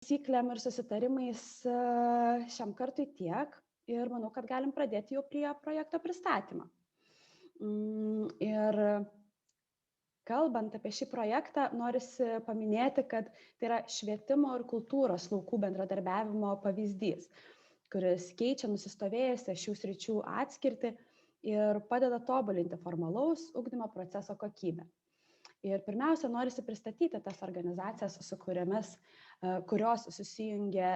taisyklėm ir susitarimais šiam kartui tiek ir manau, kad galim pradėti jau prie projekto pristatymą. Ir kalbant apie šį projektą, norisi paminėti, kad tai yra švietimo ir kultūros laukų bendradarbiavimo pavyzdys, kuris keičia nusistovėjusią šių sričių atskirtį ir padeda tobulinti formalaus ugdymo proceso kokybę. Ir pirmiausia, norisi pristatyti tas organizacijas, su kurios susijungia,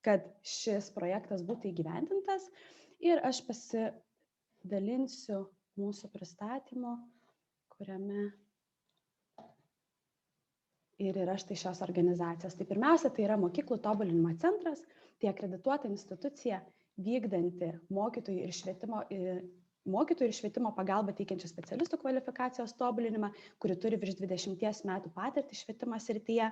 kad šis projektas būtų įgyvendintas. Ir aš pasidalinsiu mūsų pristatymu, kuriame ir yra štai šios organizacijos. Tai pirmiausia, tai yra Mokyklų tobulinimo centras, tai akredituota institucija vykdanti mokytojų ir švietimo pagalbą teikiančių specialistų kvalifikacijos tobulinimą, kuri turi virš 20 metų patirtį švietimo srityje.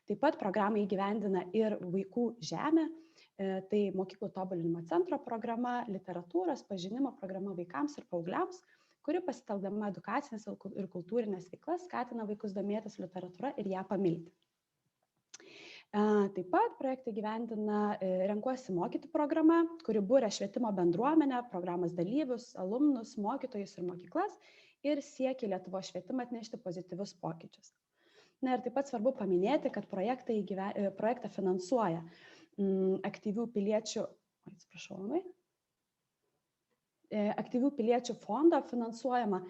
Taip pat programą įgyvendina ir Vaikų žemė, tai Mokyklų tobulinimo centro programa, literatūros pažinimo programa vaikams ir paaugliams, kuri pasitelkdama edukacinės ir kultūrinės veiklas skatina vaikus domėtis literatūra ir ją pamilti. Taip pat projektą gyvendina Renkuosi mokyti programa, kuri būrė švietimo bendruomenę, programos dalyvius, alumnus, mokytojus ir mokyklas ir siekia Lietuvos švietimą atnešti pozityvius pokyčius. Na ir taip pat svarbu paminėti, kad projektą finansuoja aktyvių piliečių fondo finansuojama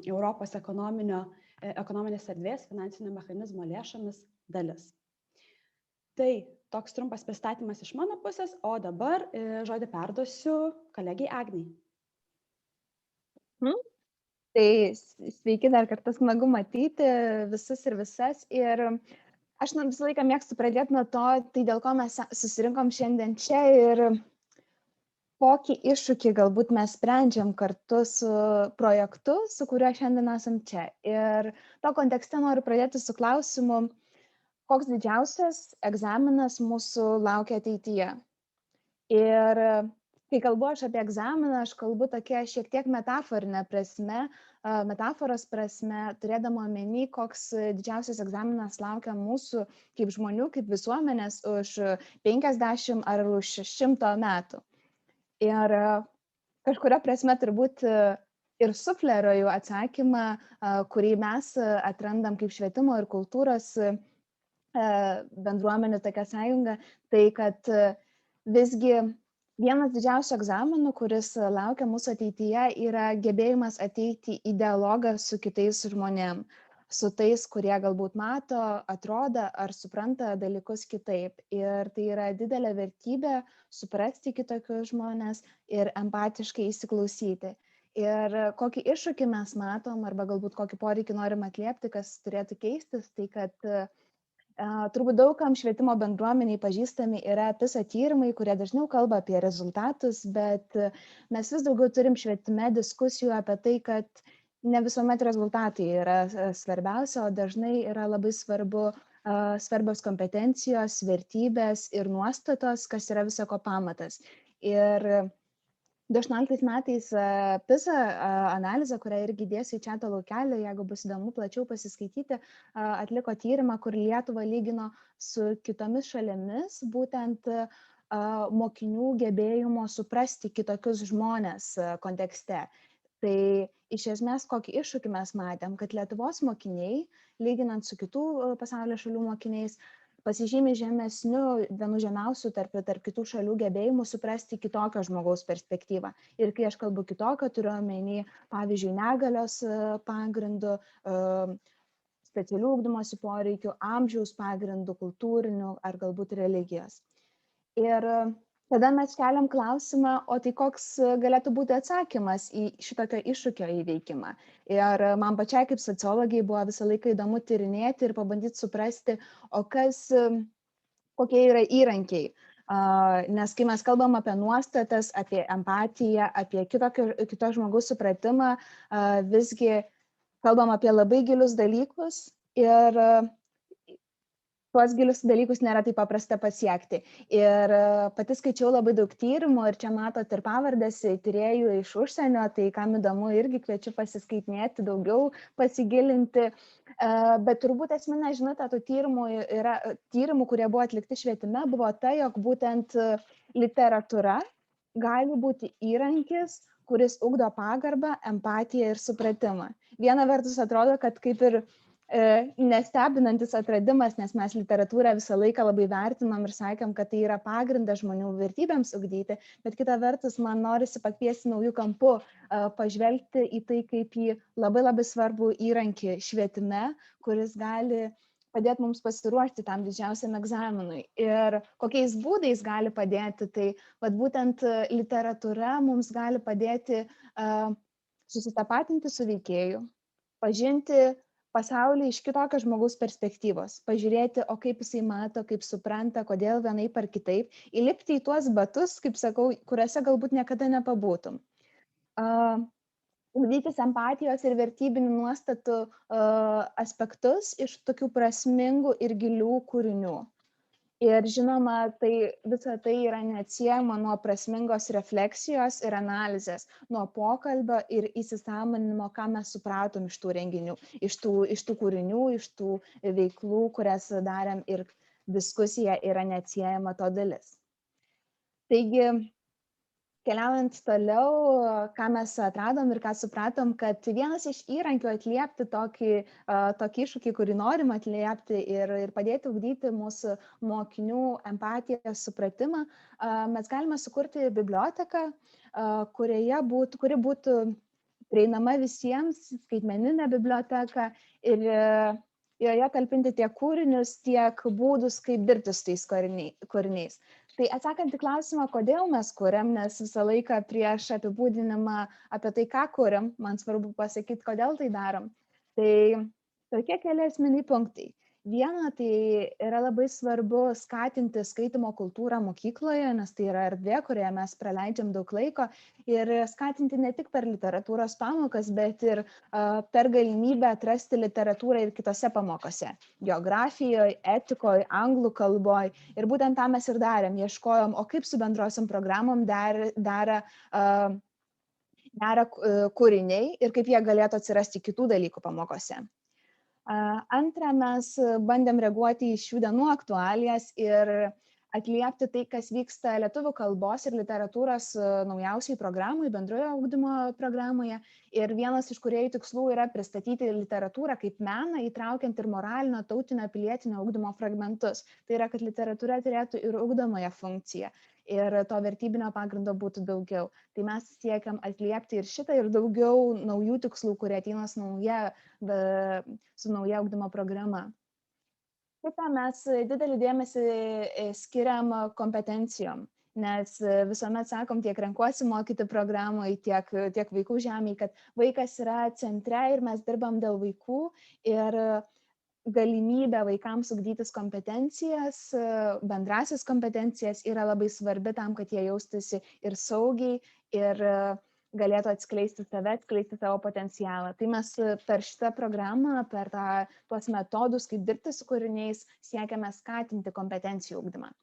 Europos ekonominės erdvės finansinio mechanizmo lėšomis dalis. Tai toks trumpas pristatymas iš mano pusės, o dabar žodį perduosiu kolegijai Agnei. Tai sveiki, dar kartą smagu matyti visus ir visas. Ir aš visą laiką mėgstu pradėti nuo to, tai dėl ko mes susirinkom šiandien čia ir kokį iššūkį galbūt mes sprendžiam kartu su projektu, su kuriuo šiandien esam čia. Ir to kontekste noriu pradėti su klausimu, koks didžiausias egzaminas mūsų laukia ateityje. Ir kai kalbu aš apie egzaminą, aš kalbu tokia šiek tiek metaforos prasme, turėdama omeny, koks didžiausias egzaminas laukia mūsų kaip žmonių, kaip visuomenės už 50 ar už 100 metų. Ir kažkuria prasme turbūt ir sufleruoju atsakymą, kurį mes atrandam kaip švietimo ir kultūros bendruomenių tokia sąjunga, tai kad visgi vienas didžiausių egzaminų, kuris laukia mūsų ateityje, yra gebėjimas ateiti į dialogą su kitais žmonėm, su tais, kurie galbūt mato, atrodo ar supranta dalykus kitaip. Ir tai yra didelė vertybė suprasti kitokius žmonės ir empatiškai įsiklausyti. Ir kokį iššūkį mes matom, arba galbūt kokį poreikį norim atliepti, kas turėtų keistis, tai kad turbūt daugam švietimo bendruomeniai pažįstami yra PISA tyrimai, kurie dažniau kalba apie rezultatus, bet mes vis daugiau turim švietime diskusijų apie tai, kad ne visuomet rezultatai yra svarbiausia, o dažnai yra labai svarbios kompetencijos, vertybės ir nuostatos, kas yra visako pamatas. Ir 18 metais PISA analizė, kurią irgi dėsiu į čiato laukelį, jeigu bus įdomu plačiau pasiskaityti, atliko tyrimą, kur Lietuvą lygino su kitomis šalimis, būtent mokinių gebėjimo suprasti kitokius žmones kontekste. Tai iš esmės, kokį iššūkį mes matėm, kad Lietuvos mokiniai, lyginant su kitų pasaulio šalių mokiniais, pasižymi žemesniu, vienu žemiausių tarp kitų šalių gebėjimų suprasti kitokio žmogaus perspektyvą. Ir kai aš kalbu kitokio, turiu omeny, pavyzdžiui, negalios pagrindų, specialių ugdymosi poreikių, amžiaus pagrindų, kultūrinių ar galbūt religijos. Ir tada mes keliam klausimą, o tai koks galėtų būti atsakymas į šitokio iššūkio įveikimą. Ir man pačiai kaip sociologai buvo visą laiką įdomu tyrinėti ir pabandyti suprasti, o kokie yra įrankiai. Nes kai mes kalbam apie nuostatas, apie empatiją, apie kito žmogaus supratimą, visgi kalbam apie labai gilius dalykus ir tuos gilius dalykus nėra taip paprasta pasiekti. Ir pati skaičiau labai daug tyrimų ir čia matot ir pavardės tyrėjų iš užsienio, tai kam įdomu irgi kviečiu pasiskaitinėti daugiau, pasigilinti. Bet turbūt esminė žinutė tų tyrimų, kurie buvo atlikti švietime, buvo ta, jog būtent literatūra gali būti įrankis, kuris ugdo pagarbą, empatiją ir supratimą. Viena vertus atrodo, kad kaip ir nestebinantis atradimas, nes mes literatūrą visą laiką labai vertinom ir sakėm, kad tai yra pagrindas žmonių vertybėms ugdyti, bet kita vertus man norisi pakviesti naujų kampų, pažvelgti į tai kaip į labai labai svarbų įrankį švietime, kuris gali padėti mums pasiruošti tam didžiausiam egzaminui. Ir kokiais būdais gali padėti, tai vat būtent literatūra mums gali padėti susitapatinti su veikėju, pažinti pasaulį iš kitokio žmogaus perspektyvos, pažiūrėti, o kaip jisai mato, kaip supranta, kodėl vienaip ar kitaip, įlipti į tuos batus, kaip sakau, kuriuose galbūt niekada nepabūtum. Ugdytis empatijos ir vertybinių nuostatų aspektus iš tokių prasmingų ir gilių kūrinių. Ir žinoma, visa tai yra neatsiejama nuo prasmingos refleksijos ir analizės, nuo pokalbio ir įsisąmoninimo, ką mes supratom iš tų renginių, iš tų kūrinių, iš tų veiklų, kurias darėm, ir diskusija yra neatsiejama to dalis. Taigi, keliaujant toliau, ką mes atradom ir ką supratom, kad vienas iš įrankių atliepti tokį iššūkį, kurį norim atliepti ir padėti ugdyti mūsų mokinių empatiją, supratimą, mes galime sukurti biblioteką, kuri būtų prieinama visiems, skaitmeninė biblioteka, ir joje talpinti tiek kūrinius, tiek būdus, kaip dirbti su tais kūriniais. Tai atsakant į klausimą, kodėl mes kuriam, nes visą laiką prieš apibūdinimą apie tai, ką kuriam, man svarbu pasakyti, kodėl tai darom. Tai tokie keli esminiai punktai. Viena, tai yra labai svarbu skatinti skaitimo kultūrą mokykloje, nes tai yra erdvė, kurioje mes praleidžiam daug laiko, ir skatinti ne tik per literatūros pamokas, bet ir per galimybę atrasti literatūrą ir kitose pamokose. Geografijoje, etikoje, anglų kalboje. Ir būtent tą mes ir darėm, ieškojom, o kaip su bendrosiam programom dera kūriniai ir kaip jie galėtų atsirasti kitų dalykų pamokose. Antra, mes bandėm reaguoti į šių dienų aktualijas ir atliepti tai, kas vyksta lietuvių kalbos ir literatūros naujausiai programai, bendrojo ugdymo programoje. Ir vienas iš kūrėjų tikslų yra pristatyti literatūrą kaip meną, įtraukiant ir moralinio, tautinio, pilietinio ugdymo fragmentus. Tai yra, kad literatūra turėtų ir ugdomąją funkciją. Ir to vertybinio pagrindo būtų daugiau. Tai mes siekiam atliepti ir šitą, ir daugiau naujų tikslų, kurie ateina su nauja ugdymo programa. Kita, mes didelį dėmesį skiriam kompetencijom, nes visuomet sakom, tiek renkuosi mokyti programoje, tiek vaikų žemėje, kad vaikas yra centre ir mes dirbam dėl vaikų, ir galimybė vaikams ugdytis kompetencijas, bendrasis kompetencijas yra labai svarbi tam, kad jie jaustųsi ir saugiai, ir galėtų atskleisti save, atskleisti savo potencialą. Tai mes per šitą programą, per tuos metodus, kaip dirbti su kūriniais, siekiame skatinti kompetencijų ugdymą.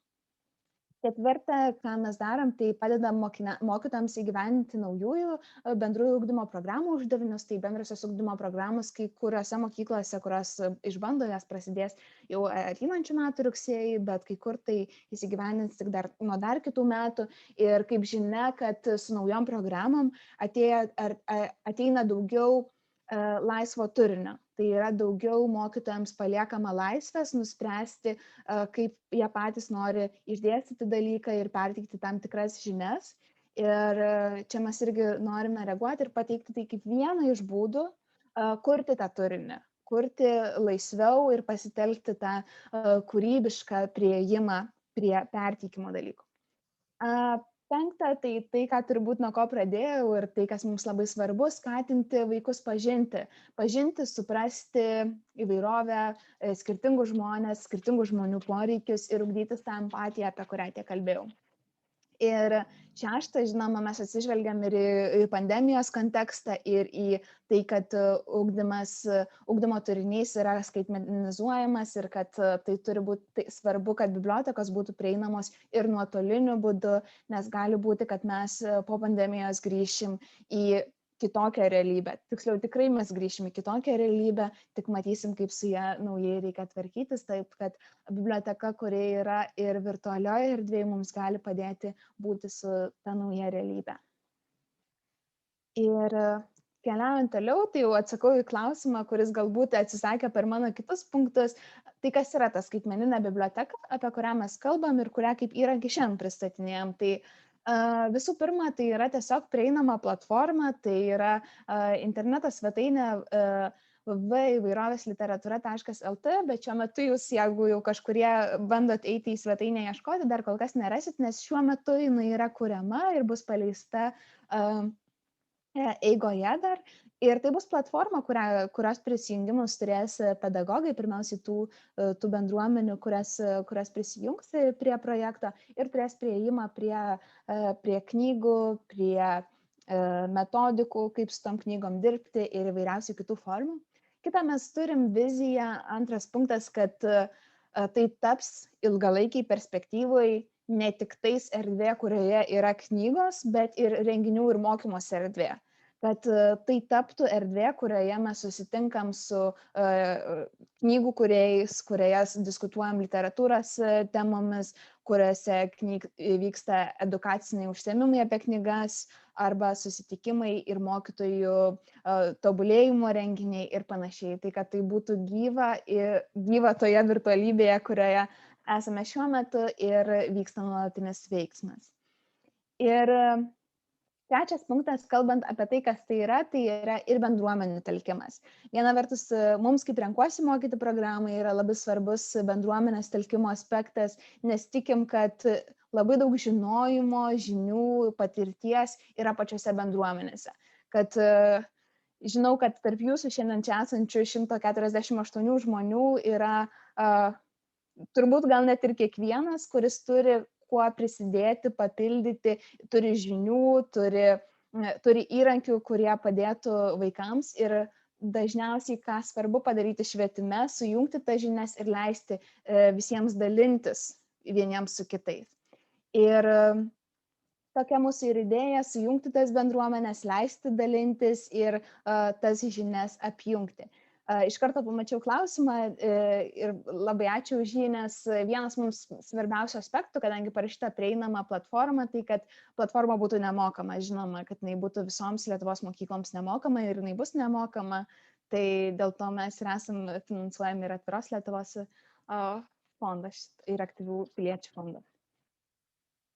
Ketvirta, ką mes darom, tai padedam mokytojams įgyvendinti naujųjų bendrųjų ugdymo programų uždavinius. Tai bendrosios ugdymo programos kai kuriuose mokyklose, kurios išbando, jas prasidės jau ateinančių metų rugsėjį, bet kai kur tai įsigyvendins tik nuo dar kitų metų. Ir kaip žinia, kad su naujom programom ateina daugiau laisvo turinio. Tai yra daugiau mokytojams paliekama laisvės nuspręsti, kaip jie patys nori išdėstyti dalyką ir perteikti tam tikras žinias. Ir čia mes irgi norime reaguoti ir pateikti tai kaip vieną iš būdų kurti tą turinį, kurti laisviau ir pasitelkti tą kūrybišką priėjimą prie perteikimo dalykų. Penkta, tai, ką turbūt nuo ko pradėjau ir tai, kas mums labai svarbu, skatinti vaikus pažinti, suprasti įvairovę, skirtingus žmonės, skirtingų žmonių poreikius ir ugdytis tą empatiją, apie kurią tiek kalbėjau. Ir šešta, žinoma, mes atsižvelgiam ir į pandemijos kontekstą, ir į tai, kad ugdymo turinys yra skaitmenizuojamas ir kad tai turi būti svarbu, kad bibliotekos būtų prieinamos ir nuotoliniu būdu, nes gali būti, kad mes po pandemijos grįšim į kitokią realybę. Tiksliau, tikrai mes grįšim į kitokią realybę, tik matysim, kaip su ją naujai reikia tvarkytis, taip kad biblioteka, kuri yra ir virtualioje erdvėje, mums gali padėti būti su ta nauja realybė. Ir keliaujant toliau, tai jau atsakau į klausimą, kuris galbūt atsisakė per mano kitus punktus. Tai kas yra ta skaitmeninė biblioteka, apie kurią mes kalbam ir kurią kaip įrankį šiandien pristatinėjom. Tai visų pirma, tai yra tiesiog prieinama platforma, tai yra interneto svetainė www.įvairovėsliteratūra.lt, bet šiuo metu jūs, jeigu jau kažkurie bandot eiti į svetainę ieškoti, dar kol kas nerasit, nes šiuo metu jinai yra kuriama ir bus paleista eigoje dar. Ir tai bus platforma, kurios prisijungimus turės pedagogai, pirmiausiai tų bendruomenių, kurias prisijungs prie projekto ir turės prieimą prie knygų, prie metodikų, kaip su tom knygom dirbti ir įvairiausių kitų formų. Kita, mes turim viziją, antras punktas, kad tai taps ilgalaikiai perspektyvai ne tik tais erdvė, kurioje yra knygos, bet ir renginių ir mokymosi erdvė. Kad tai taptų erdvė, kurioje mes susitinkam su knygų kūrėjais, kurioje diskutuojam literatūros temomis, kuriuose vyksta edukaciniai užsiėmimai apie knygas arba susitikimai ir mokytojų tobulėjimo renginiai ir panašiai. Tai kad tai būtų gyva toje virtualybėje, kurioje esame šiuo metu ir vyksta nuolatinis veiksmas. Ir trečias punktas, kalbant apie tai, kas tai yra ir bendruomenių telkimas. Viena vertus, mums kaip Renkuosi mokyti programai yra labai svarbus bendruomenės telkimo aspektas, nes tikim, kad labai daug žinojimo, žinių, patirties yra pačiose bendruomenėse. Kad žinau, kad tarp jūsų šiandien čia esančių 148 žmonių yra turbūt gal net ir kiekvienas, kuris turi kuo prisidėti, papildyti, turi žinių, turi įrankių, kurie padėtų vaikams ir dažniausiai, ką svarbu padaryti švietime, sujungti tas žinias ir leisti visiems dalintis vieniems su kitais. Ir tokia mūsų ir idėja - sujungti tas bendruomenės, leisti dalintis ir tas žinias apjungti. Iš karto pamačiau klausimą ir labai ačiū už jį, nes vienas mums svarbiausių aspektų, kadangi parašyta prieinama platforma, tai kad platforma būtų nemokama, žinoma, kad jinai būtų visoms Lietuvos mokykloms nemokama ir jinai bus nemokama, tai dėl to mes ir esam finansuojami ir Atviros Lietuvos fondas ir Aktyvių piliečių fondas.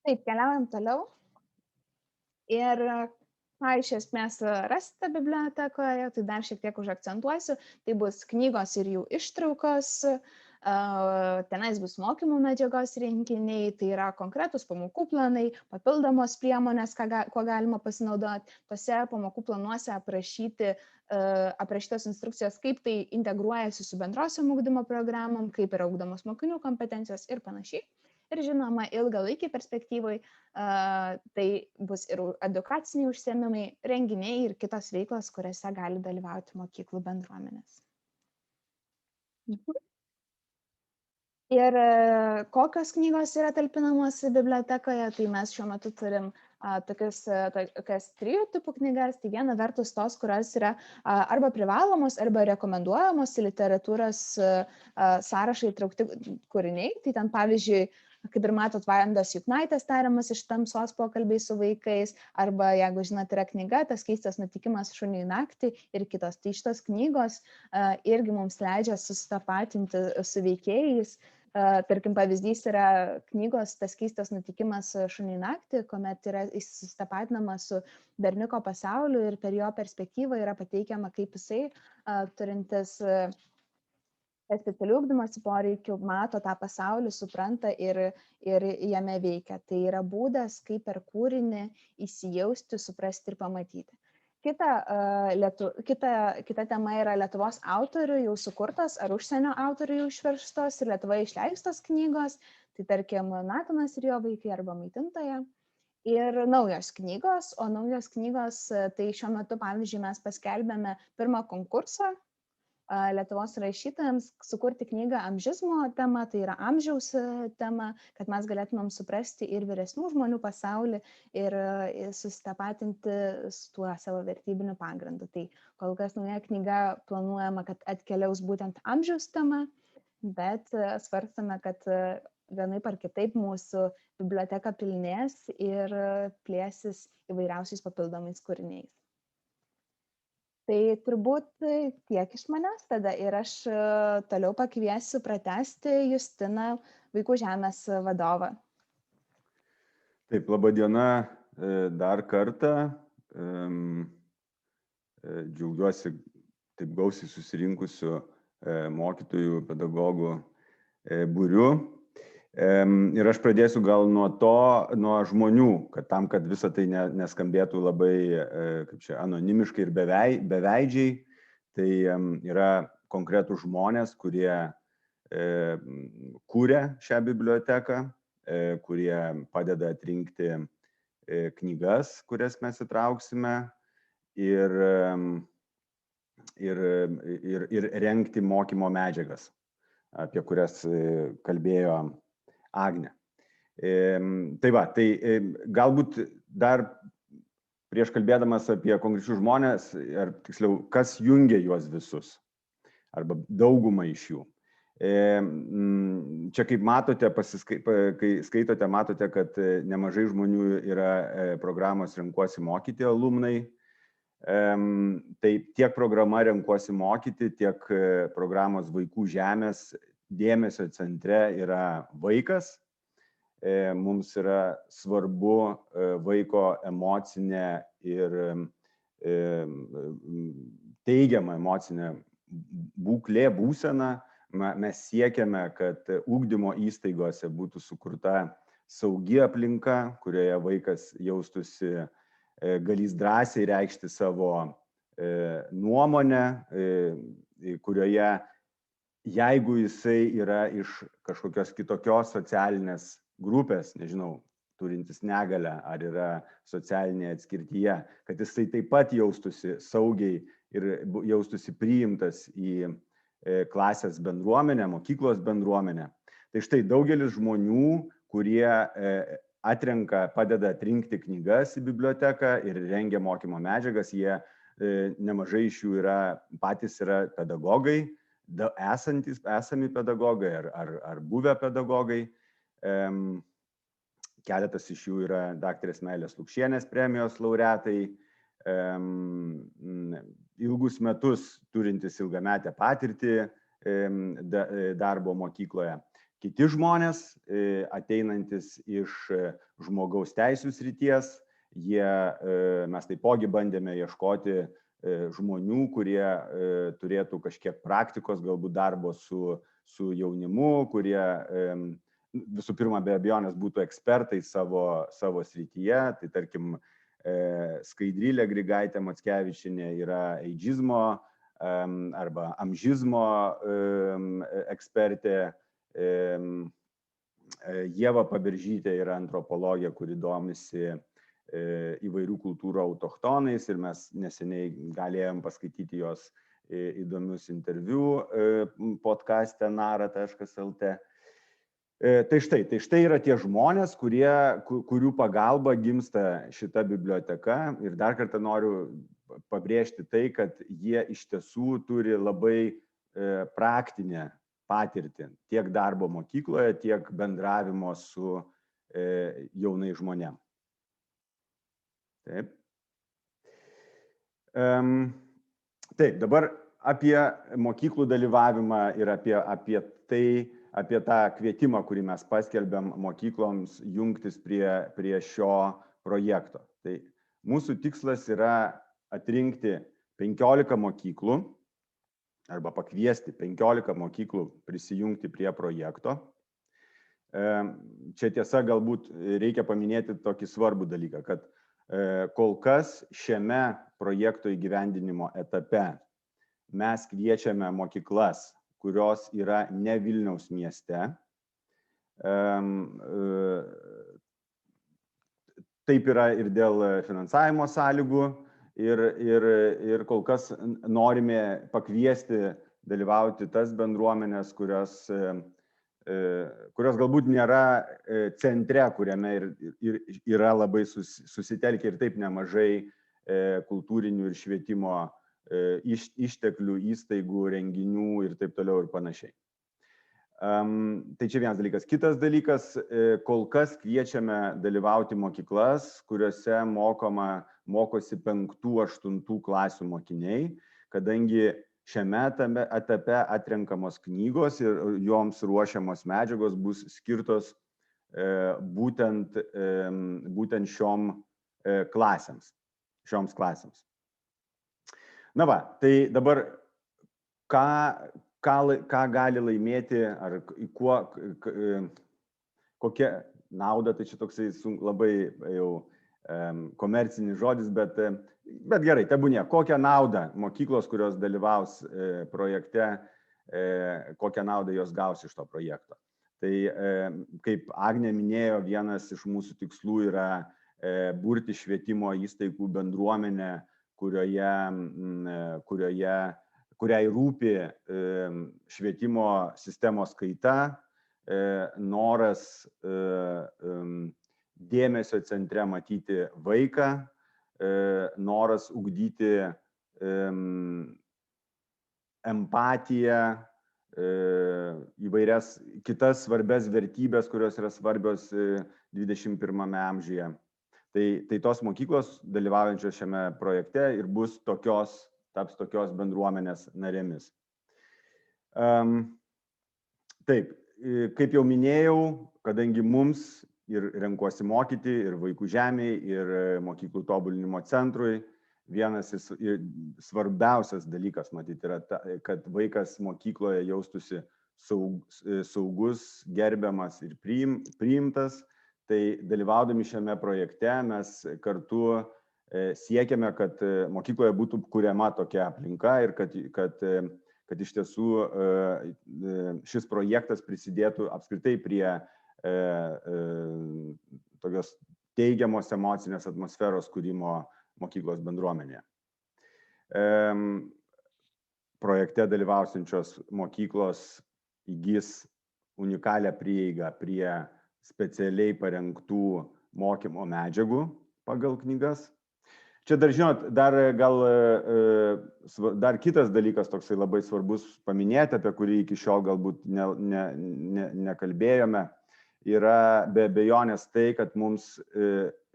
Taip, keliaujam toliau. Ir iš esmės rasite bibliotekoje, tai dar šiek tiek užakcentuosiu, tai bus knygos ir jų ištraukos, tenais bus mokymų medžiagos rinkiniai, tai yra konkretus pamokų planai, papildomos priemonės, kuo galima pasinaudoti, tose pamokų planuose aprašytos instrukcijos, kaip tai integruojasi su bendrosiom ugdymo programom, kaip yra ugdomos mokinių kompetencijos ir panašiai. Ir žinoma, ilgalaikiai perspektyvai tai bus ir edukaciniai užsiėmimai, renginiai ir kitos veiklos, kuriuose gali dalyvauti mokyklų bendruomenės. Ir kokios knygos yra talpinamos bibliotekoje, tai mes šiuo metu turim tokias 3 tipų knygas. Tai viena vertus tos, kurios yra arba privalomos, arba rekomenduojamos į literatūros sąrašą įtraukti kūriniai. Tai ten pavyzdžiui, kaip ir matot, Valandos Juknaitės tariamas iš Tamsos pokalbiai su vaikais, arba jeigu žinot, yra knyga Tas keistas nutikimas šuniui naktį ir kitos. Tai šitos knygos irgi mums leidžia susitapatinti su veikėjais. Tarkim, pavyzdys yra knygos Tas keistas nutikimas šuniui naktį, kuomet yra susitapatinama su berniuko pasauliu ir per jo perspektyvą yra pateikiama, kaip jisai turintis specialių ugdymosi poreikių mato tą pasaulį, supranta ir jame veikia. Tai yra būdas, kaip per kūrinį įsijausti, suprasti ir pamatyti. Kita tema yra Lietuvos autorių jau sukurtos ar užsienio autorių jau išverstos ir Lietuvoje išleistos knygos. Tai tarkim, Natanas ir jo vaikai arba Maitintoja. ir naujos knygos, o naujos knygos, tai šiuo metu, pavyzdžiui, mes paskelbėme pirmą konkursą Lietuvos rašytojams sukurti knygą amžizmo tema, tai yra amžiaus tema, kad mes galėtumėm suprasti ir vyresnių žmonių pasaulį ir susitapatinti su tuo savo vertybiniu pagrindu. Tai kol kas nauja knyga planuojama, kad atkeliaus būtent amžiaus tema, bet svarstame, kad vienaip ar kitaip mūsų biblioteka pilnės ir plėsis įvairiausiais papildomais kūriniais. Tai turbūt tiek iš manęs tada ir aš toliau pakviesiu pratęsti Justiną, Vaikų žemės vadovą. Taip, laba diena dar kartą. Džiaugiuosi taip gausiai susirinkusių mokytojų, pedagogų būriu. Ir aš pradėsiu gal nuo žmonių, kad visa tai neskambėtų labai kaip čia, anonimiškai ir beveidžiai. Tai yra konkretūs žmonės, kurie kūrė šią biblioteką, kurie padeda atrinkti knygas, kurias mes įtrauksime ir rengti mokymo medžiagas, apie kurias kalbėjo Agnė. Tai va, tai galbūt dar prieš kalbėdamas apie konkrečius žmonės, ar tiksliau, kas jungia juos visus, arba daugumą iš jų. Čia kaip matote, kai skaitote, matote, kad nemažai žmonių yra programos Renkuosi mokyti alumnai. Tai tiek programa Renkuosi mokyti, tiek programos Vaikų žemės dėmesio centre yra vaikas. Mums yra svarbu vaiko emocinė ir teigiama emocinė būsena. Mes siekiame, kad ugdymo įstaigose būtų sukurta saugi aplinka, kurioje vaikas jaustųsi galės drąsiai reikšti savo nuomonę, kurioje, jeigu jisai yra iš kažkokios kitokios socialinės grupės, nežinau, turintis negalią ar yra socialinėje atskirtyje, kad jisai taip pat jaustųsi saugiai ir jaustųsi priimtas į klasės bendruomenę, mokyklos bendruomenę. Tai štai daugelis žmonių, kurie padeda atrinkti knygas į biblioteką ir rengia mokymo medžiagas, jie nemažai iš jų patys yra pedagogai, esami pedagogai ar buvę pedagogai. Keletas iš jų yra daktarės Meilės Lukšienės premijos laureatai, ilgus metus turintis ilgametę patirtį darbo mokykloje. Kiti žmonės, ateinantis iš žmogaus teisių srities, mes taipogi bandėme ieškoti žmonių, kurie turėtų kažkiek praktikos, galbūt darbo su jaunimu, kurie visų pirma be abejonės būtų ekspertai savo srityje. Tai tarkim, Skaidrylė Grigaitė Mackevičienė yra eidžizmo arba amžizmo ekspertė. Ieva Paberžytė yra antropologė, kuri domisi įvairių kultūrų autochtonais ir mes neseniai galėjom paskaityti jos įdomius interviu podcaste nara.lt. Tai štai yra tie žmonės, kurių pagalba gimsta šita biblioteka. Ir dar kartą noriu pabrėžti tai, kad jie iš tiesų turi labai praktinę patirtį tiek darbo mokykloje, tiek bendravimo su jaunais žmonėm. Taip. Taip, dabar apie mokyklų dalyvavimą ir apie tą kvietimą, kurį mes paskelbėm mokykloms jungtis prie šio projekto. Tai mūsų tikslas yra atrinkti 15 mokyklų arba pakviesti 15 mokyklų prisijungti prie projekto. Čia tiesa, galbūt reikia paminėti tokį svarbų dalyką, kad kol kas šiame projekto įgyvendinimo etape mes kviečiame mokyklas, kurios yra ne Vilniaus mieste. taip yra ir dėl finansavimo sąlygų ir kol kas norime pakviesti dalyvauti tas bendruomenės, kurios galbūt nėra centre, kuriame ir yra labai susitelkę ir taip nemažai kultūrinių ir švietimo išteklių, įstaigų, renginių ir taip toliau ir panašiai. Tai čia vienas dalykas. Kitas dalykas, kol kas kviečiame dalyvauti mokyklas, kuriuose mokosi 5-8 klasių mokiniai, kadangi šiame etape atrenkamos knygos ir joms ruošiamos medžiagos bus skirtos būtent šioms klasėms. Na va, tai dabar ką gali laimėti, ar kokia nauda, tai čia toksai labai jau komercinis žodis, bet gerai, tebūnie, kokią naudą mokyklos, kurios dalyvaus projekte, kokią naudą jos gaus iš to projekto. Tai kaip Agnė minėjo, vienas iš mūsų tikslų yra burti švietimo įstaigų bendruomenę, kuriai rūpi švietimo sistemos kaita, noras dėmesio centre matyti vaiką, noras ugdyti empatiją, įvairias kitas svarbias vertybės, kurios yra svarbios 21 amžiuje. Tai tos mokyklos dalyvaujančios šiame projekte ir taps tokios bendruomenės narėmis. Taip, kaip jau minėjau, kadangi mums ir Renkuosi mokyti, ir Vaikų žemėj, ir mokyklų tobulinimo centrui, vienas svarbiausias dalykas, matyti, yra, kad vaikas mokykloje jaustųsi saugus, gerbiamas ir priimtas. Tai dalyvaudami šiame projekte mes kartu siekiame, kad mokykloje būtų kuriama tokia aplinka ir kad iš tiesų šis projektas prisidėtų apskritai prie tokios teigiamos emocinės atmosferos kūrimo mokyklos bendruomenėje. Projekte dalyvausiančios mokyklos įgys unikalią prieigą prie specialiai parengtų mokymo medžiagų pagal knygas. Čia dar, žinot, dar kitas dalykas toksai labai svarbus paminėti, apie kurį iki šiol galbūt nekalbėjome, yra be abejonės tai, kad mums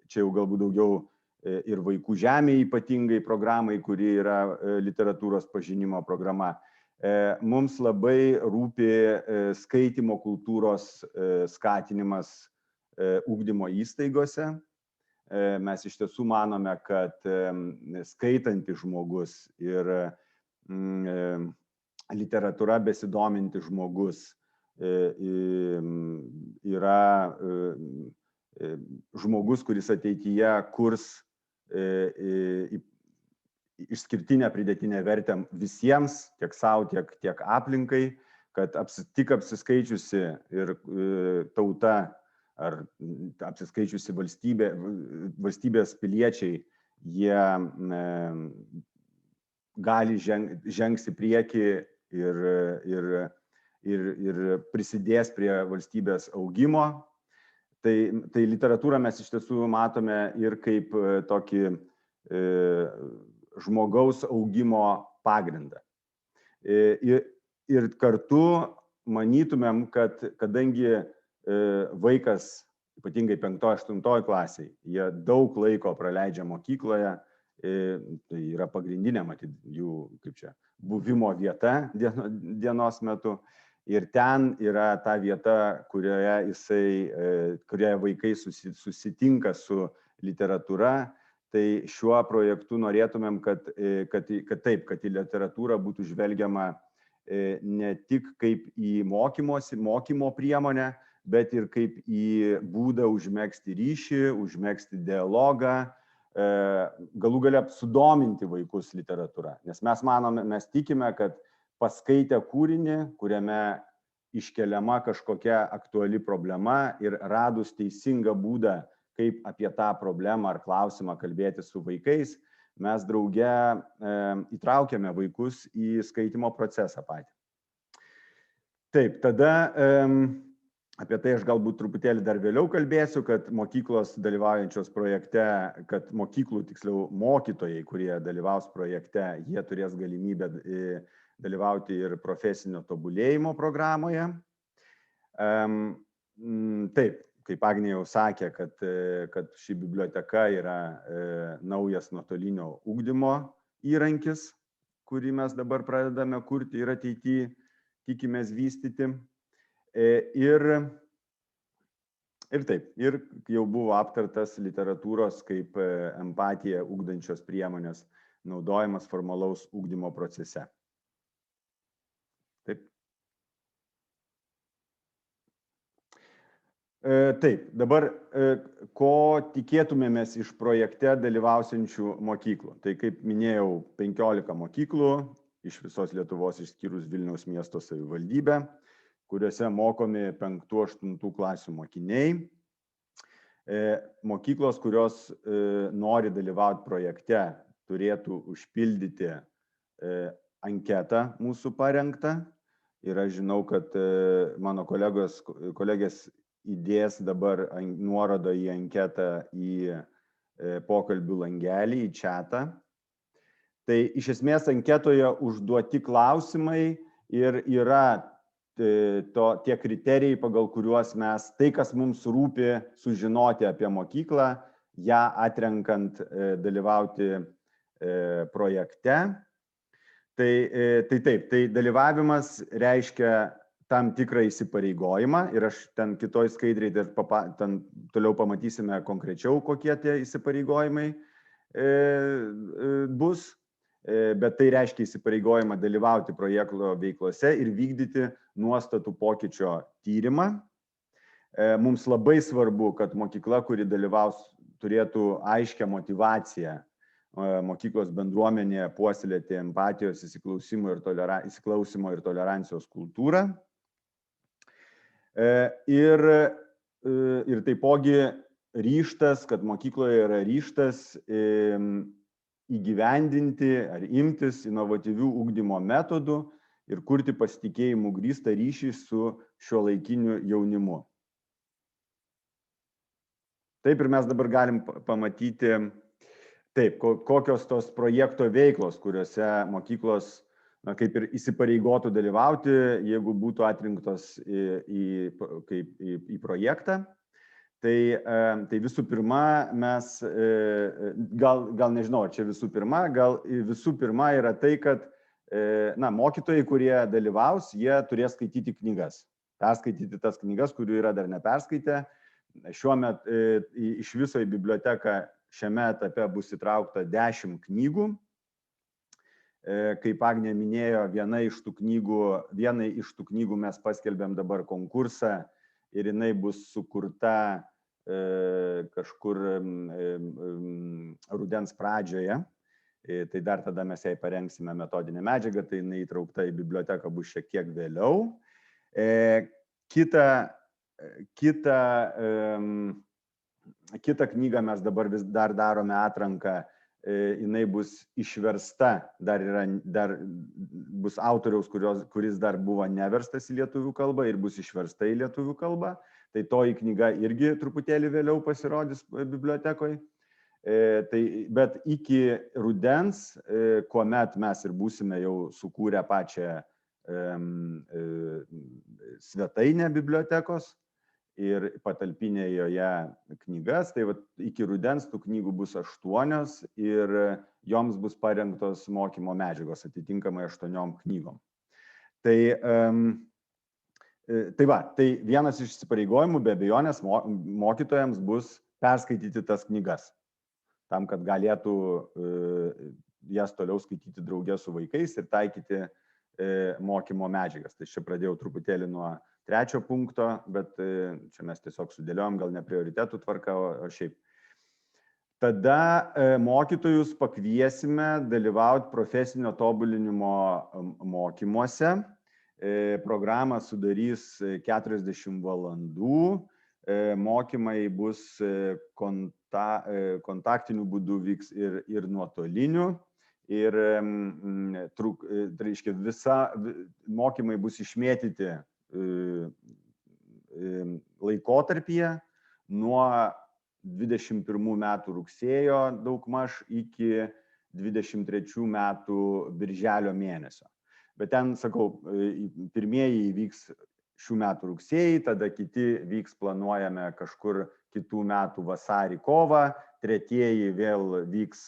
čia jau galbūt daugiau ir Vaikų žemėj ypatingai programai, kuri yra literatūros pažinimo programa, mums labai rūpi skaitymo kultūros skatinimas ugdymo įstaigose. Mes iš tiesų manome, kad skaitantis žmogus ir literatūra besidomintis žmogus yra žmogus, kuris ateityje kurs išskirtinę pridėtinę vertę visiems, tiek savo, tiek aplinkai, kad tik apsiskaičiusi ir tauta ar apsiskaičiusi valstybės piliečiai, jie gali žengs į priekį ir prisidės prie valstybės augimo. Tai literatūrą mes iš tiesų matome ir kaip tokį žmogaus augimo pagrindą. Ir kartu manytumėm, kad kadangi vaikas, ypatingai 5-8 klasiai, jie daug laiko praleidžia mokykloje, tai yra pagrindinė, matyt, jų buvimo vieta dienos metu. Ir ten yra ta vieta, kurioje vaikai susitinka su literatūra. Tai šiuo projektu norėtumėm, kad į literatūrą būtų žvelgiama ne tik kaip į mokymo priemonę, bet ir kaip į būdą užmegzti ryšį, užmegzti dialogą, galų gale sudominti vaikus literatūra. Nes mes tikime, kad paskaitę kūrinį, kuriame iškeliama kažkokia aktuali problema ir radus teisingą būdą, kaip apie tą problemą ar klausimą kalbėti su vaikais, mes drauge įtraukėme vaikus į skaitymo procesą patį. Taip, tada apie tai aš galbūt truputėlį dar vėliau kalbėsiu, kad mokyklos dalyvaujančios projekte, kad mokyklų, tiksliau mokytojai, kurie dalyvaus projekte, jie turės galimybę dalyvauti ir profesinio tobulėjimo programoje. Taip, kaip Agnė jau sakė, kad ši biblioteka yra naujas nuotolinio ugdymo įrankis, kurį mes dabar pradedame kurti ir ateityje tikimės vystyti. Ir taip, ir jau buvo aptartas literatūros kaip empatiją ugdančios priemonės naudojimas formalaus ugdymo procese. Taip. Taip, dabar ko tikėtumėmės iš projekte dalyvausiančių mokyklų. Tai kaip minėjau, 15 mokyklų iš visos Lietuvos išskyrus Vilniaus miesto savivaldybę, kuriuose mokomi 5-8 klasių mokiniai. Mokyklos, kurios nori dalyvauti projekte, turėtų užpildyti anketą mūsų parengtą. Ir aš žinau, kad mano kolegės įdės dabar nuorodą į anketą į pokalbių langelį, į chatą. Tai iš esmės anketoje užduoti klausimai ir yra tie kriterijai, pagal kuriuos mes tai, kas mums rūpi sužinoti apie mokyklą, ją atrenkant dalyvauti projekte. Tai taip, tai dalyvavimas reiškia tam tikrą įsipareigojimą ir aš ten kitoj skaidriai ten toliau pamatysime konkrečiau, kokie tie įsipareigojimai bus, bet tai reiškia įsipareigojimą dalyvauti projekto veiklose ir vykdyti nuostatų pokyčio tyrimą. Mums labai svarbu, kad mokykla, kuri dalyvaus, turėtų aiškią motyvaciją mokyklos bendruomenėje puoselėti empatijos, įsiklausimo ir tolerancijos kultūrą. Ir taipogi ryžtas, kad mokykloje yra ryžtas įgyvendinti ar imtis inovatyvių ugdymo metodų ir kurti pasitikėjimų grįstą ryšį su šiuolaikiniu jaunimu. Taip, ir mes dabar galim pamatyti, taip, kokios tos projekto veiklos, kuriuose mokyklos kaip ir įsipareigotų dalyvauti, jeigu būtų atrinktos į projektą. Tai visų pirma, mes, gal nežinau, čia visų pirma yra tai, kad mokytojai, kurie dalyvaus, jie turės skaityti knygas. Perskaityti tas knygas, kurių yra dar neperskaitę. Šiuo metu iš viso į biblioteką šiame etape bus įtraukta 10 knygų. Kaip Agnė minėjo, vienai iš tų knygų mes paskelbėm dabar konkursą ir jinai bus sukurta kažkur rudens pradžioje. Tai dar tada mes jai parengsime metodinę medžiagą, tai jinai įtraukta į biblioteką bus šiek tiek vėliau. Kitą knygą mes dabar vis dar darome atranką, jinai bus išversta, dar bus autoriaus, kuris dar buvo neverstas į lietuvių kalbą ir bus išversta į lietuvių kalbą. Tai toji knyga irgi truputėlį vėliau pasirodys bibliotekoje. Bet iki rudens, kuomet mes ir būsime jau sukūrę pačią svetainę bibliotekos ir patalpinę joje knygas, tai iki rudens tų knygų bus 8 ir joms bus parengtos mokymo medžiagos atitinkamai 8 knygom. Tai vienas iš įsipareigojimų be abejonės mokytojams bus perskaityti tas knygas, tam, kad galėtų jas toliau skaityti drauge su vaikais ir taikyti mokymo medžiagas. Tai čia pradėjau truputėlį nuo 3 punkto, bet čia mes tiesiog sudėliojom, gal ne prioritetų tvarka, o šiaip. Tada mokytojus pakviesime dalyvauti profesinio tobulinimo mokymuose. Programą sudarys 40 valandų. mokymai bus kontaktiniu būdu vyks ir nuotoliniu. Ir reiškia, mokymai bus išmėtyti laikotarpyje nuo 21 metų rugsėjo daugmaž iki 23 metų birželio mėnesio. Bet ten, sakau, pirmieji įvyks šių metų rugsėjį, tada kiti vyks planuojame kažkur kitų metų vasarį, kovą, tretieji vėl vyks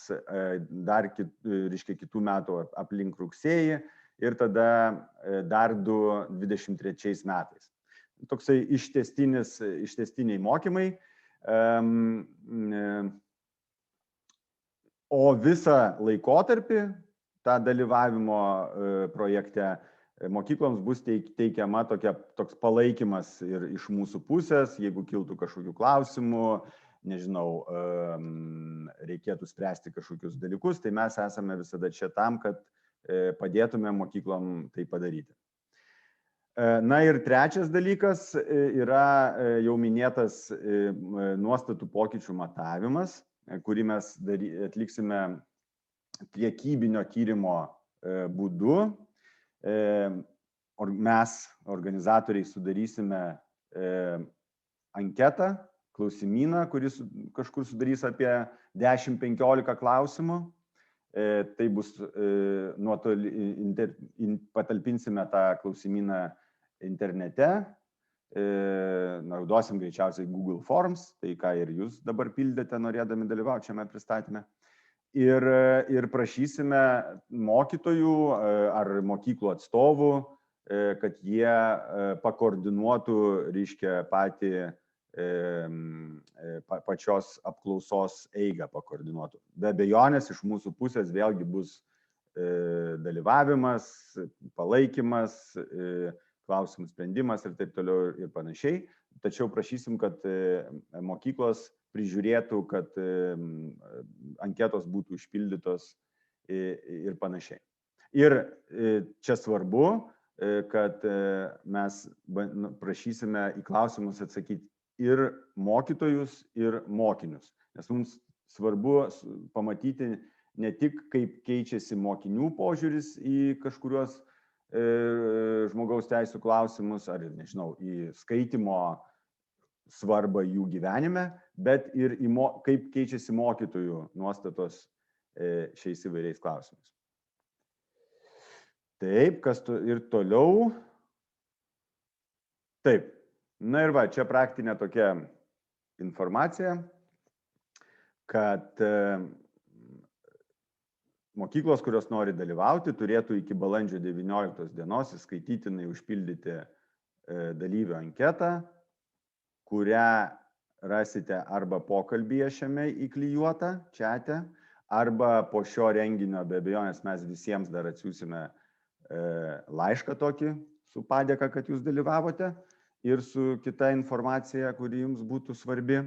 dar kitų metų aplink rugsėjį ir tada dar 23 metais. Toksai ištęstiniai mokymai. O visą laikotarpį, tą dalyvavimo projekte, mokykloms bus teikiama toks palaikymas ir iš mūsų pusės, jeigu kiltų kažkokių klausimų, nežinau, reikėtų spręsti kažkokius dalykus, tai mes esame visada čia tam, kad padėtume mokyklom tai padaryti. Na ir trečias dalykas yra jau minėtas nuostatų pokyčių matavimas, kurį mes atliksime kiekybinio tyrimo būdu. Mes, organizatoriai, sudarysime anketą, klausimyną, kuris kažkur sudarys apie 10-15 klausimų. Tai bus patalpinsime tą klausimyną internete, naudosim greičiausiai Google Forms, tai ką ir jūs dabar pildėte, norėdami dalyvauti šiame pristatyme. Ir prašysime mokytojų ar mokyklų atstovų, kad jie pakoordinuotų, reiškia, pačios apklausos eigą pakoordinuotų. Be abejonės iš mūsų pusės vėlgi bus dalyvavimas, palaikymas, klausimų sprendimas ir taip toliau ir panašiai. Tačiau prašysim, kad mokyklos prižiūrėtų, kad anketos būtų užpildytos ir panašiai. Ir čia svarbu, kad mes prašysime į klausimus atsakyti ir mokytojus, ir mokinius. Nes mums svarbu pamatyti ne tik, kaip keičiasi mokinių požiūris į kažkurios žmogaus teisų klausimus, ar, nežinau, į skaitymo svarbą jų gyvenime, bet ir kaip keičiasi mokytojų nuostatos šiais įvairiais klausimais. Taip, kas ir toliau. Taip, na ir va, čia praktinė tokia informacija, kad mokyklos, kurios nori dalyvauti, turėtų iki balandžio 19 dienos įskaitytinai užpildyti dalyvių anketą, kurią rasite arba pokalbyje šiame įklijuotą čiate, arba po šio renginio, be abejonės, mes visiems dar atsiųsime laišką tokį su padėka, kad jūs dalyvavote ir su kita informacija, kuri jums būtų svarbi.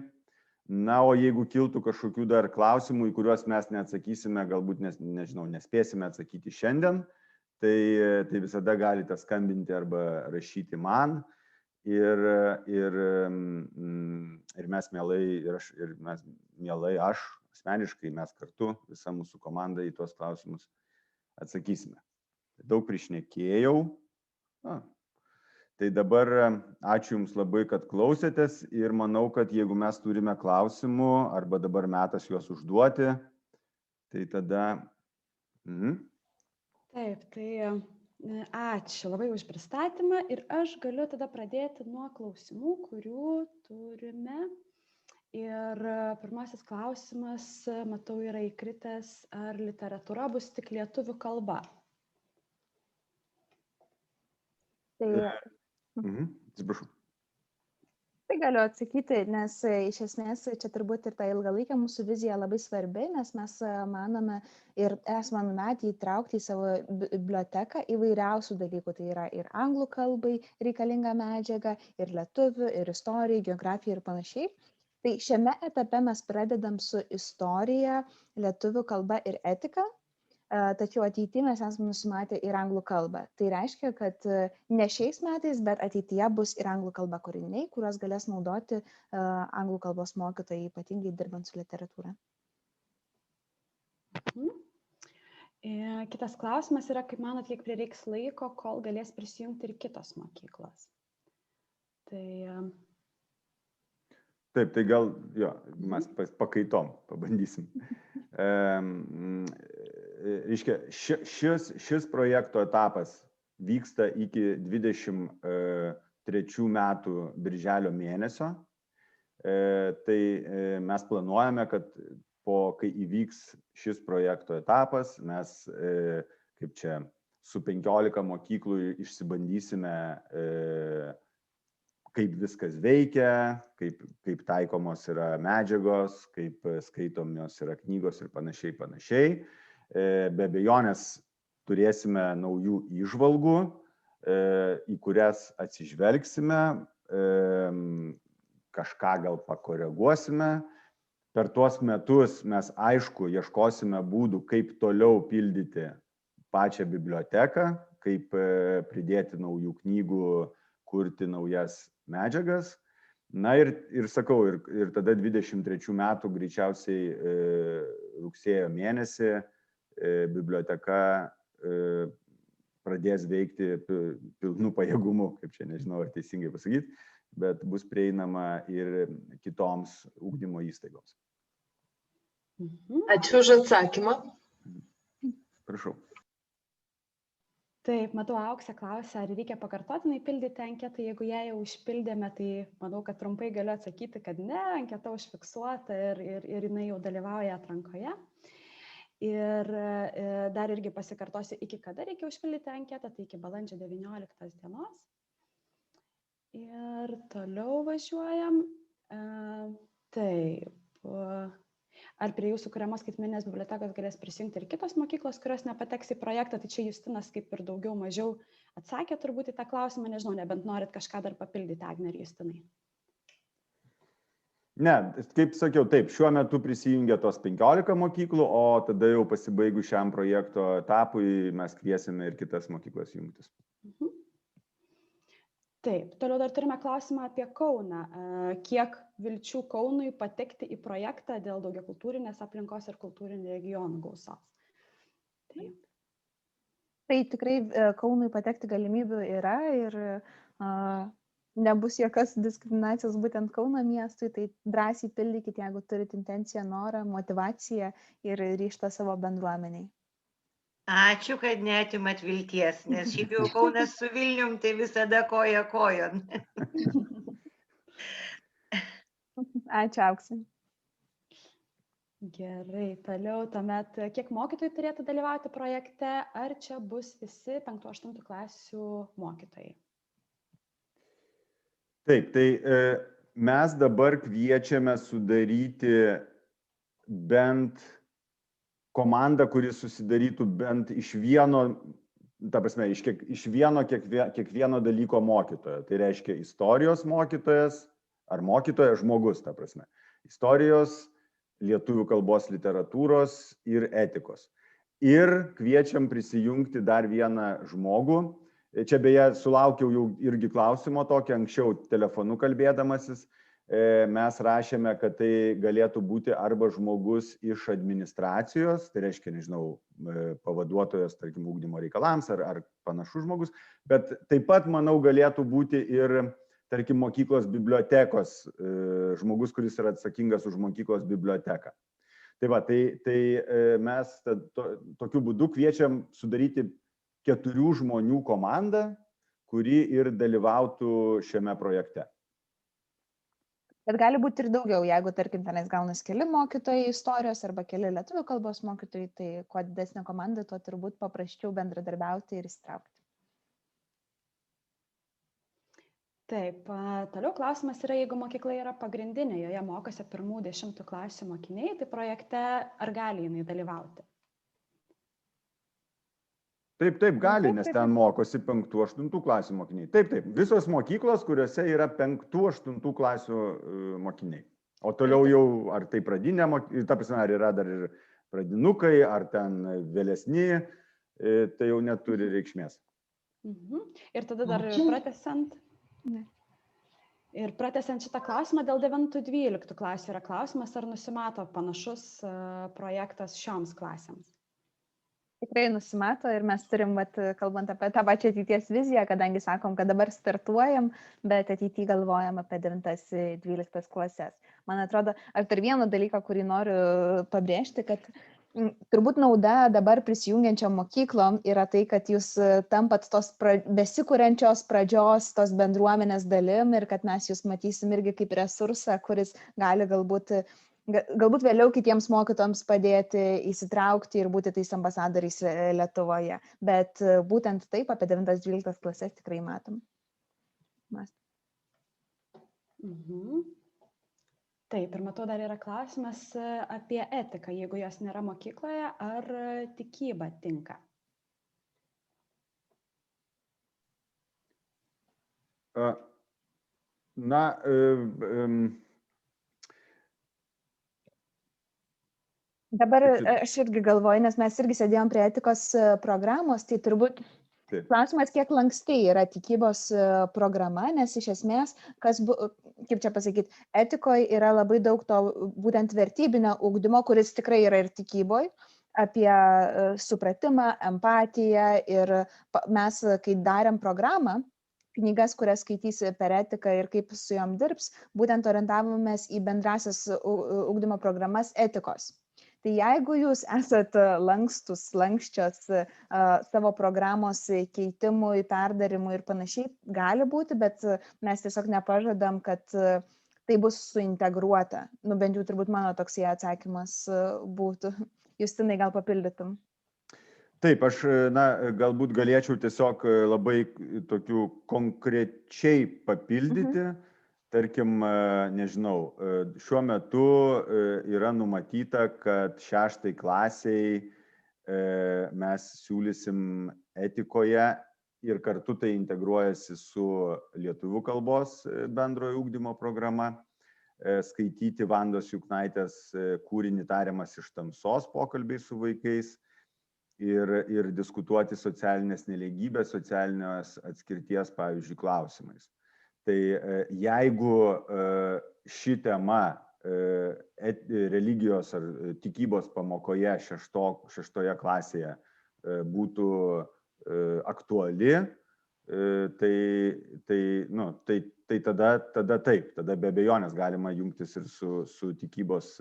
Na, o jeigu kiltų kažkokių dar klausimų, į kuriuos mes neatsakysime, galbūt nespėsime atsakyti šiandien, tai visada galite skambinti arba rašyti man. Ir mes mielai, aš asmeniškai, mes kartu, visa mūsų komanda į tuos klausimus atsakysime. Daug prišnekėjau. Tai dabar ačiū Jums labai, kad klausėtės ir manau, kad jeigu mes turime klausimų arba dabar metas juos užduoti, tai tada... Taip, tai ačiū labai už pristatymą ir aš galiu tada pradėti nuo klausimų, kurių turime. Ir pirmasis klausimas, matau, yra įkritęs, ar literatūra bus tik lietuvių kalba? Atsiprašau. Tai galiu atsakyti, nes iš esmės čia turbūt ir ta ilgalaikė mūsų vizija labai svarbi, nes mes manome ir esame numatę įtraukti į savo biblioteką įvairiausių dalykų. Tai yra ir anglų kalbai reikalinga medžiaga, ir lietuvių, ir istorijai, geografijai ir panašiai. Tai šiame etape mes pradedam su istorija, lietuvių kalba ir etika. tačiau ateityje mes esame nusimatę ir anglų kalbą. Tai reiškia, kad ne šiais metais, bet ateityje bus ir anglų kalba kūriniai, kuriuos galės naudoti anglų kalbos mokytojai, ypatingai dirbant su literatūra. Kitas klausimas yra, kaip manot, kiek prireiks laiko, kol galės prisijungti ir kitos mokyklos? Taip, tai gal, jo, mes pakaitom pabandysim. Reiškia, šis projekto etapas vyksta iki 23 metų birželio mėnesio. Tai mes planuojame, kad kai įvyks šis projekto etapas, mes kaip čia su 15 mokyklų išsibandysime, kaip viskas veikia, kaip taikomos yra medžiagos, kaip skaitomos yra knygos ir panašiai. Be abejonės turėsime naujų įžvalgų, į kurias atsižvelgsime, kažką gal pakoreguosime. Per tuos metus mes, aišku, ieškosime būdų, kaip toliau pildyti pačią biblioteką, kaip pridėti naujų knygų, kurti naujas medžiagas. Na ir sakau, ir tada 23 metų greičiausiai rugsėjo mėnesį biblioteka pradės veikti pilnu pajėgumu, kaip čia nežinau, ar teisingai pasakyti, bet bus prieinama ir kitoms ugdymo įstaigoms. Ačiū už atsakymą. Prašau. Taip, matau, Auksė klausia, ar reikia pakartotinai pildyti anketą. Jeigu ją jau užpildėme, tai manau, kad trumpai galiu atsakyti, kad ne, anketa užfiksuota ir jinai jau dalyvauja atrankoje. Ir dar irgi pasikartosiu, iki kada reikia užpildyti anketą, tai iki balandžio 19 dienos. Ir toliau važiuojam. Taip. Ar prie jūsų kuriamos skaitmeninės bibliotekos galės prisijungti ir kitos mokyklos, kurios nepateks į projektą? Tai čia Justinas kaip ir daugiau mažiau atsakė turbūt į tą klausimą, nežinau, nebent norit kažką dar papildyti, Agne ir Justinai. Ne, kaip sakiau, taip, šiuo metu prisijungia tos 15 mokyklų, o tada jau pasibaigus šiam projekto etapui mes kviesime ir kitas mokyklas jungtis. Taip, toliau dar turime klausimą apie Kauną. Kiek vilčių Kaunui patekti į projektą dėl daugiakultūrinės aplinkos ir kultūrinių regionų gausos? Taip. Tai tikrai Kaunui patekti galimybių yra ir nebus jokios diskriminacijos būtent Kauno miestui, tai drąsiai pildykite, jeigu turite intenciją, norą, motivaciją ir ryžtą savo bendruomeniai. Ačiū, kad neatimat vilties, nes šiaip jau Kaunas su Vilnium tai visada koja kojon. Ačiū, Auksė. Gerai, toliau tuomet, kiek mokytojų turėtų dalyvauti projekte, ar čia bus visi 5-8 klasių mokytojai? Taip, tai mes dabar kviečiame sudaryti bent komandą, kuris susidarytų bent iš vieno, ta prasme, iš vieno kiekvieno dalyko mokytojo. Tai reiškia istorijos mokytojas ar mokytojas žmogus, ta prasme. Istorijos, lietuvių kalbos, literatūros ir etikos. Ir kviečiam prisijungti dar vieną žmogų. Čia beje sulaukiau jau irgi klausimo tokio anksčiau telefonu kalbėdamasis. Mes rašėme, kad tai galėtų būti arba žmogus iš administracijos, tai reiškia, nežinau, pavaduotojas, tarkim, ugdymo reikalams ar panašus žmogus, bet taip pat, manau, galėtų būti ir, tarkim, mokyklos bibliotekos žmogus, kuris yra atsakingas už mokyklos biblioteką. Tai va, tai mes tokiu būdu kviečiam sudaryti 4 žmonių komandą, kuri ir dalyvautų šiame projekte. Bet gali būti ir daugiau, jeigu, tarkim, tenais gaunas keli mokytojai istorijos arba keli lietuvių kalbos mokytojai, tai kuo didesnė komanda, tuo turbūt paprasčiau bendradarbiauti ir įsitraukti. Taip, toliau klausimas yra, jeigu mokykla yra pagrindinė, joje mokosi 1-10 klasių mokiniai, tai projekte ar gali jinai dalyvauti? Taip, gali, nes ten mokosi 5-8 klasių mokiniai. Taip, visos mokyklos, kuriuose yra 5-8 klasių mokiniai. O toliau jau, ar tai pradinė mokykla, ta prasme, ar yra dar ir pradinukai ar ten vėlesni, tai jau neturi reikšmės. Ir tada dar Ačiū. pratęsiant šitą klausimą dėl 9-12 klasių yra klausimas, ar nusimato panašus projektas šioms klasėms? Tikrai nusimato ir mes turim, kalbant apie tą pačią ateities viziją, kadangi sakom, kad dabar startuojam, bet ateityje galvojam apie 9-12 klases. Man atrodo, aš dar vieną dalyką, kurį noriu pabrėžti, kad turbūt nauda dabar prisijungiančiom mokyklom yra tai, kad jūs tampat tos besikuriančios pradžios, tos bendruomenės dalim ir kad mes jūs matysim irgi kaip resursą, kuris gali galbūt vėliau kitiems mokytojams padėti įsitraukti ir būti tais ambasadoriais Lietuvoje. Bet būtent taip apie 9-12 klases tikrai matom. Taip, ir matau, dar yra klausimas apie etiką. Jeigu jos nėra mokykloje, ar tikyba tinka? Dabar aš irgi galvoju, nes mes irgi sėdėjom prie etikos programos, tai turbūt klausimas, kiek lankstiai yra tikybos programa, nes iš esmės, kaip čia pasakyti, etikoje yra labai daug to būtent vertybinio ugdymo, kuris tikrai yra ir tykyboje, apie supratimą, empatiją ir mes, kai darėm programą, knygas, kurias skaitysi per etiką ir kaip su jom dirbs, būtent orientavomės į bendrasias ugdymo programas etikos. Tai jeigu jūs esat lankščios savo programos keitimui, perdarimui ir panašiai, gali būti, bet mes tiesiog nepažadam, kad tai bus suintegruota. Bent jau turbūt mano toksai atsakymas būtų. Justinai, gal papildytum? Taip, aš galbūt galėčiau tiesiog labai tokių konkrečiai papildyti. Tarkim, nežinau, šiuo metu yra numatyta, kad 6 klasiai mes siūlysim etikoje ir kartu tai integruojasi su lietuvių kalbos bendrojo ugdymo programa, skaityti Vandos Juknaitės kūrinį Tariamas iš tamsos, pokalbiai su vaikais ir diskutuoti socialinės nelygybės, socialinės atskirties, pavyzdžiui, klausimais. Tai jeigu ši tema religijos ar tikybos pamokoje 6 klasėje būtų aktuali, tai tada taip, tada be abejonės galima jungtis ir su tikybos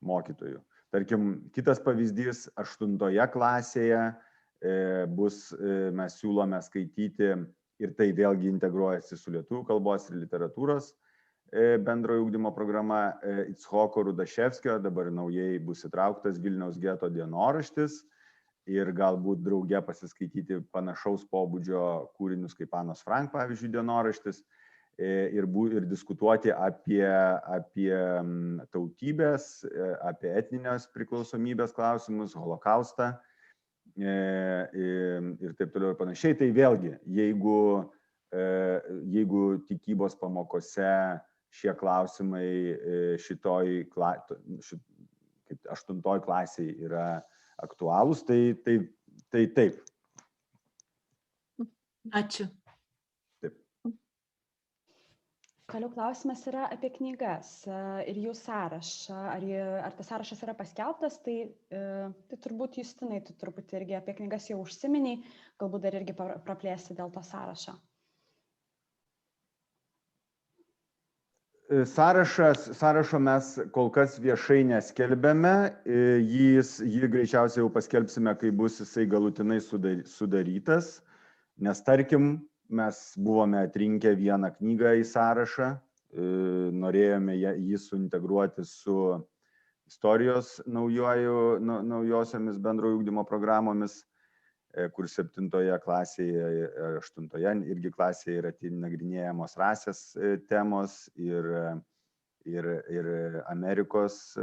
mokytoju. Tarkim, kitas pavyzdys, 8 klasėje mes siūlome skaityti, ir tai vėlgi integruojasi su lietuvių kalbos ir literatūros bendrojo ugdymo programa, Icchoko Rudaševskio, dabar naujai bus įtrauktas Vilniaus geto dienoraštis ir galbūt drauge pasiskaityti panašaus pobūdžio kūrinius kaip Anos Frank, pavyzdžiui, dienoraštis ir diskutuoti apie tautybės, apie etninės priklausomybės klausimus, holokaustą ir taip toliau ir panašiai. Tai vėlgi, jeigu tikybos pamokose šie klausimai kaip 8 klasėje yra aktualūs, tai taip. Ačiū. Taip. Toliau klausimas yra apie knygas ir jų sąrašą. Ar tas sąrašas yra paskelbtas, tai turbūt Justinai, tu turbūt irgi apie knygas jau užsiminiai, galbūt dar irgi praplėsi dėl to sąrašo. Sąrašo mes kol kas viešai neskelbėme, jį greičiausiai jau paskelbsime, kai bus jisai galutinai sudarytas, nes tarkim, mes buvome atrinkę vieną knygą į sąrašą, norėjome jį suintegruoti su istorijos naujosiomis bendrojo ugdymo programomis, kur 7 klasėje ir 8 irgi klasėje yra nagrinėjamos rasės temos ir Amerikos,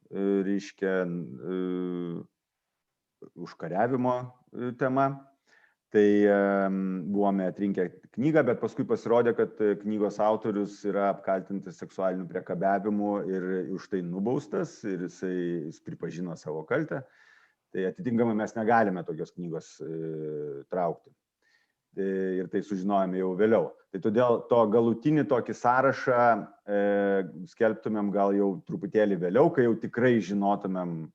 reiškia, užkariavimo tema. Tai buvome atrinkę knygą, bet paskui pasirodė, kad knygos autorius yra apkaltintas seksualiniu priekabiavimu ir už tai nubaustas ir jis pripažino savo kaltę. Tai atitinkamai mes negalime tokios knygos traukti. Ir tai sužinojame jau vėliau. Tai todėl to galutinį tokį sąrašą skelbtumėm gal jau truputėlį vėliau, kai jau tikrai žinotumėm,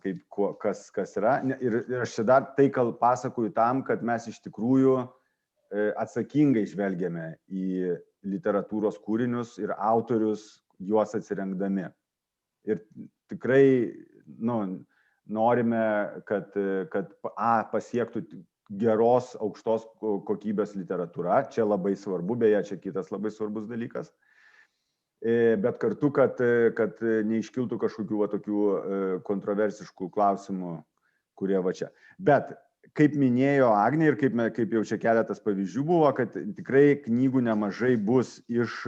kaip, kas yra. Ir aš čia dar tai pasakoju tam, kad mes iš tikrųjų atsakingai žvelgiame į literatūros kūrinius ir autorius juos atsirinkdami. Ir tikrai norime, kad pasiektų geros, aukštos kokybės literatūra. Čia labai svarbu, beje, čia kitas labai svarbus dalykas. Bet kartu, kad neiškiltų kažkokių tokių kontroversiškų klausimų, kurie va čia. Bet, kaip minėjo Agnė ir kaip jau čia keletas pavyzdžių buvo, kad tikrai knygų nemažai bus iš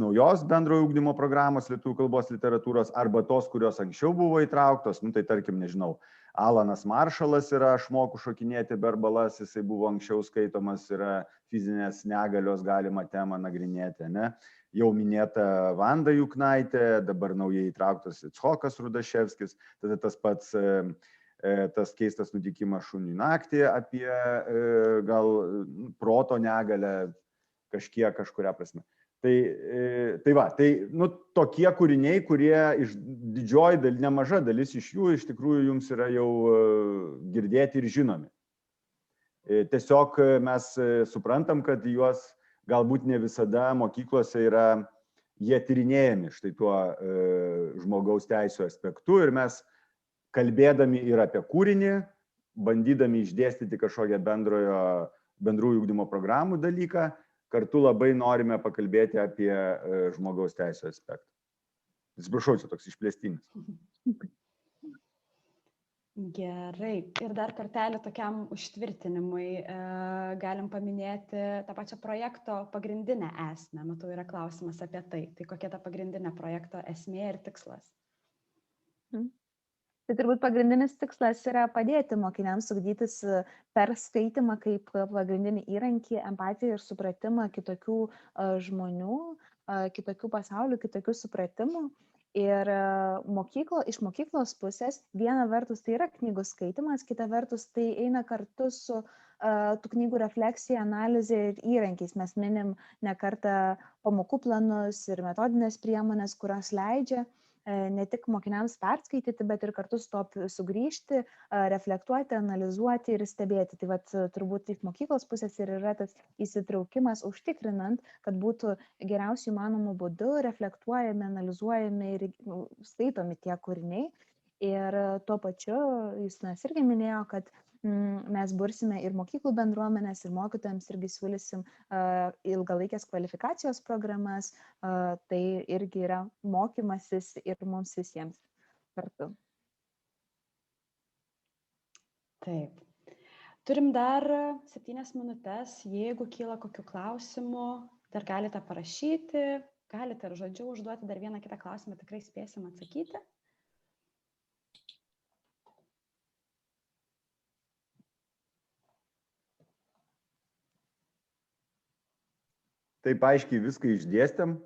naujos bendrojo ugdymo programos lietuvių kalbos literatūros arba tos, kurios anksčiau buvo įtrauktos. Tai tarkim, nežinau, Alanas Maršalas yra Aš moku šokinėti berbalas, jisai buvo anksčiau skaitomas, yra fizinės negalios galima temą nagrinėti, ne? Jau minėta Vanda Juknaitė, dabar naujai įtrauktas Icchokas Rudaševskis, tada tas pats tas keistas nutikimas šuniui naktį apie gal proto negalę kažkuria prasme. Tai tokie kūriniai, kurie nemaža dalis iš jų iš tikrųjų jums yra jau girdėti ir žinomi. Tiesiog mes suprantam, kad juos galbūt ne visada mokyklose jie tyrinėjami štai tuo žmogaus teisių aspektu ir mes kalbėdami ir apie kūrinį, bandydami išdėstyti kažkokią bendrųjų ugdymo programų dalyką, kartu labai norime pakalbėti apie žmogaus teisų aspektą. Atsiprašau, čia toks išplėstinis. Gerai. Ir dar kartelį tokiam užtvirtinimui galim paminėti tą pačią projekto pagrindinę esmę. Matau, yra klausimas apie tai. Tai kokia ta pagrindinė projekto esmė ir tikslas? Tai turbūt pagrindinis tikslas yra padėti mokiniams ugdytis per skaitymą kaip pagrindinį įrankį, empatiją ir supratimą kitokių žmonių, kitokių pasaulių, kitokių supratimų. Ir iš mokyklos pusės viena vertus tai yra knygų skaitimas, kita vertus tai eina kartu su tų knygų refleksija, analizė ir įrankiais. Mes minim ne kartą pamokų planus ir metodinės priemonės, kurios leidžia ne tik mokiniams perskaityti, bet ir kartu sugrįžti, reflektuoti, analizuoti ir stebėti. Tai vat, turbūt iš mokyklos pusės ir yra tas įsitraukimas užtikrinant, kad būtų geriausių įmanomų būdų reflektuojami, analizuojami ir skaitomi tie kūriniai. Ir tuo pačiu, Justinas irgi minėjo, kad mes bursime ir mokyklų bendruomenės, ir mokytojams irgi siūlysim ilgalaikės kvalifikacijos programas, tai irgi yra mokymasis ir mums visiems kartu. Taip. Turim dar 7 minutės, jeigu kyla kokių klausimų, dar galite parašyti, galite ir žodžiu užduoti dar vieną kitą klausimą, tikrai spėsim atsakyti. Taip aiškiai viską išdėstėm.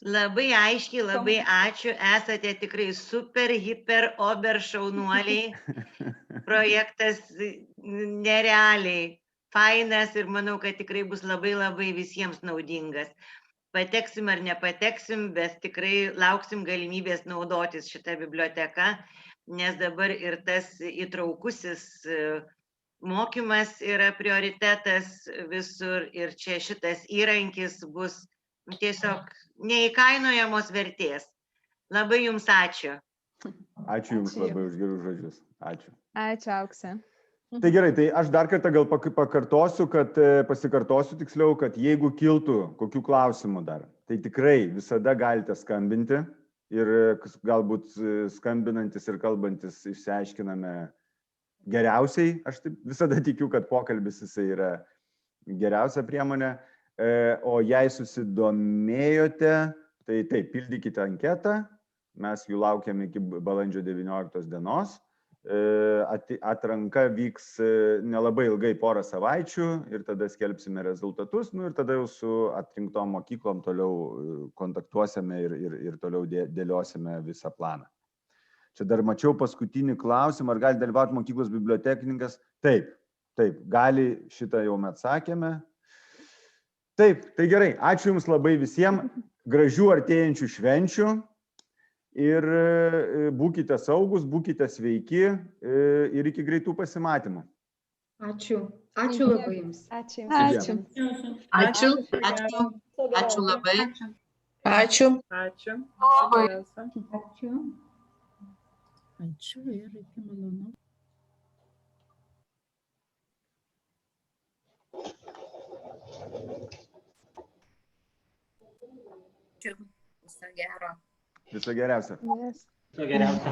Labai aiškiai, labai ačiū. Esate tikrai super, hiper, ober šaunuoliai. Projektas nerealiai fainas ir manau, kad tikrai bus labai labai visiems naudingas. Pateksim ar nepateksim, bet tikrai lauksim galimybės naudotis šitą biblioteką, nes dabar ir tas įtraukusis mokymas yra prioritetas visur ir čia šitas įrankis bus tiesiog neįkainojamos vertės. Labai jums ačiū. Ačiū jums labai už gerus žodžius. Ačiū. Ačiū, Auksė. Tai gerai, tai aš dar kartą gal pasikartosiu tiksliau, kad jeigu kiltų kokių klausimų dar, tai tikrai visada galite skambinti ir galbūt skambinantis ir kalbantis išsiaiškiname geriausiai. Aš taip visada tikiu, kad pokalbis jisai yra geriausia priemonė. O jei susidomėjote, tai taip, pildykite anketą, mes jų laukiam iki balandžio 19 dienos. Atranka vyks nelabai ilgai, porą savaičių ir tada skelbsime rezultatus, ir tada jau su atrinktom mokyklom toliau kontaktuosime ir toliau dėliosime visą planą. Čia dar mačiau paskutinį klausimą, ar gali dalyvauti mokyklos bibliotekininkas? Taip, gali, šitą jau mes atsakėme. Taip, tai gerai, ačiū Jums labai visiems, gražių artėjančių švenčių. Ir būkite saugus, būkite sveiki ir iki greitų pasimatymų. Ačiū. Ačiū labai Jums. Ačiū. Ačiū. Ačiū. Ačiū labai. Ačiū. Ačiū. Ačiū. Ačiū ir iki malonų. Ačiū. Viso gero. Viso geriausio. Yes. Viso geriausio.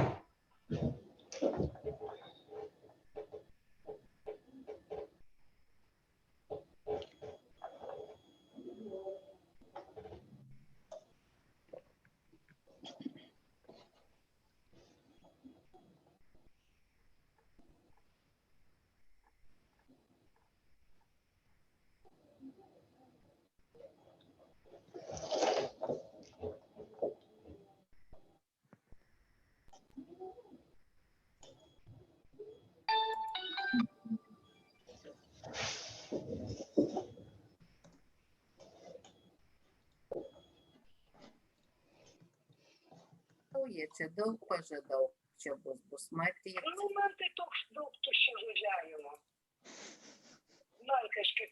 Jie čia daug pažadau, čia bus matyti. Man tai toks daug tuščio žodžiavimo. Man kažkaip